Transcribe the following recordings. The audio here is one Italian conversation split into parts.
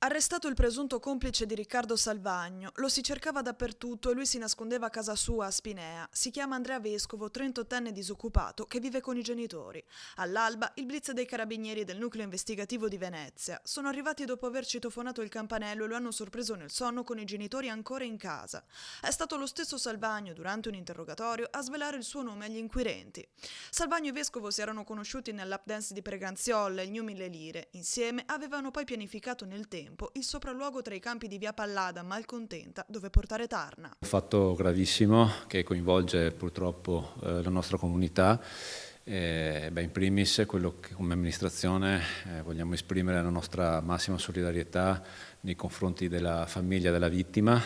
Arrestato il presunto complice di Riccardo Salvagno, lo si cercava dappertutto e lui si nascondeva a casa sua a Spinea. Si chiama Andrea Vescovo, 38enne disoccupato, che vive con i genitori. All'alba, il blitz dei carabinieri del nucleo investigativo di Venezia. Sono arrivati dopo aver citofonato il campanello e lo hanno sorpreso nel sonno con i genitori ancora in casa. È stato lo stesso Salvagno, durante un interrogatorio, a svelare il suo nome agli inquirenti. Salvagno e Vescovo si erano conosciuti nell'lap dance di Preganziola, il New Mille Lire. Insieme avevano poi pianificato nel tempo il sopralluogo tra i campi di via Pallada a Malcontenta, dove portare Tarna. Un fatto gravissimo che coinvolge purtroppo la nostra comunità. In primis quello che come amministrazione vogliamo esprimere la nostra massima solidarietà nei confronti della famiglia della vittima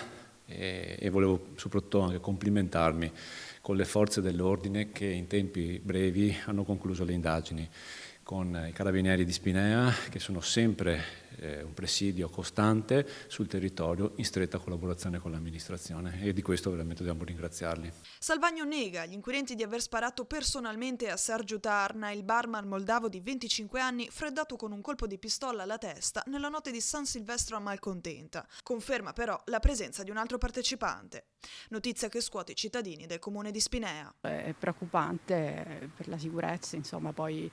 e volevo soprattutto anche complimentarmi con le forze dell'ordine che in tempi brevi hanno concluso le indagini, con i carabinieri di Spinea che sono sempre un presidio costante sul territorio in stretta collaborazione con l'amministrazione e di questo veramente dobbiamo ringraziarli. Salvagno nega agli inquirenti di aver sparato personalmente a Sergiu Tarna, il barman moldavo di 25 anni freddato con un colpo di pistola alla testa nella notte di San Silvestro a Malcontenta. Conferma però la presenza di un altro partecipante. Notizia che scuote i cittadini del comune di Spinea. È preoccupante per la sicurezza, insomma, poi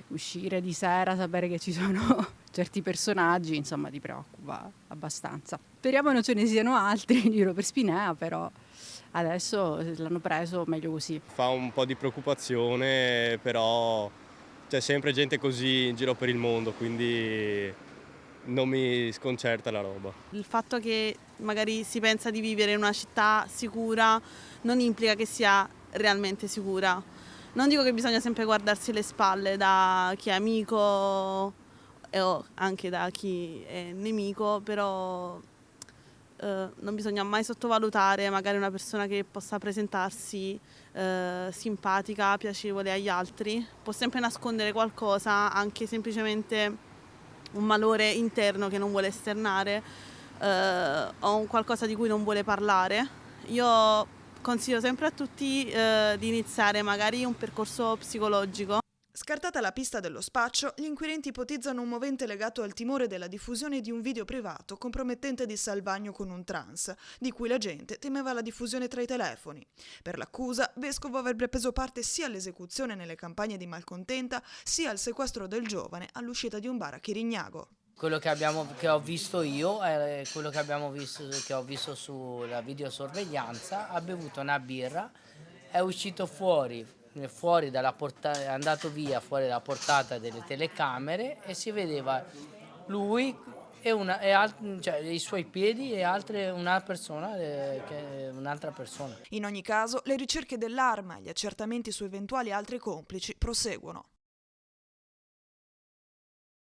uscire di sera, sapere che ci sono certi personaggi, insomma, ti preoccupa abbastanza. Speriamo non ce ne siano altri in giro per Spinea, però adesso se l'hanno preso meglio così. Fa un po' di preoccupazione, però c'è sempre gente così in giro per il mondo, quindi non mi sconcerta la roba. Il fatto che magari si pensa di vivere in una città sicura non implica che sia realmente sicura. Non dico che bisogna sempre guardarsi le spalle da chi è amico o anche da chi è nemico, però non bisogna mai sottovalutare magari una persona che possa presentarsi simpatica, piacevole agli altri. Può sempre nascondere qualcosa, anche semplicemente un malore interno che non vuole esternare o un qualcosa di cui non vuole parlare. Io consiglio sempre a tutti di iniziare magari un percorso psicologico. Scartata la pista dello spaccio, gli inquirenti ipotizzano un movente legato al timore della diffusione di un video privato compromettente di Salvagno con un trans, di cui la gente temeva la diffusione tra i telefoni. Per l'accusa, Vescovo avrebbe preso parte sia all'esecuzione nelle campagne di Malcontenta, sia al sequestro del giovane all'uscita di un bar a Chirignago. Quello che ho visto io è quello che ho visto sulla videosorveglianza. Ha bevuto una birra, è uscito fuori dalla portata, è andato via fuori dalla portata delle telecamere e si vedeva lui e i suoi piedi e un'altra persona. In ogni caso, le ricerche dell'arma e gli accertamenti su eventuali altri complici proseguono.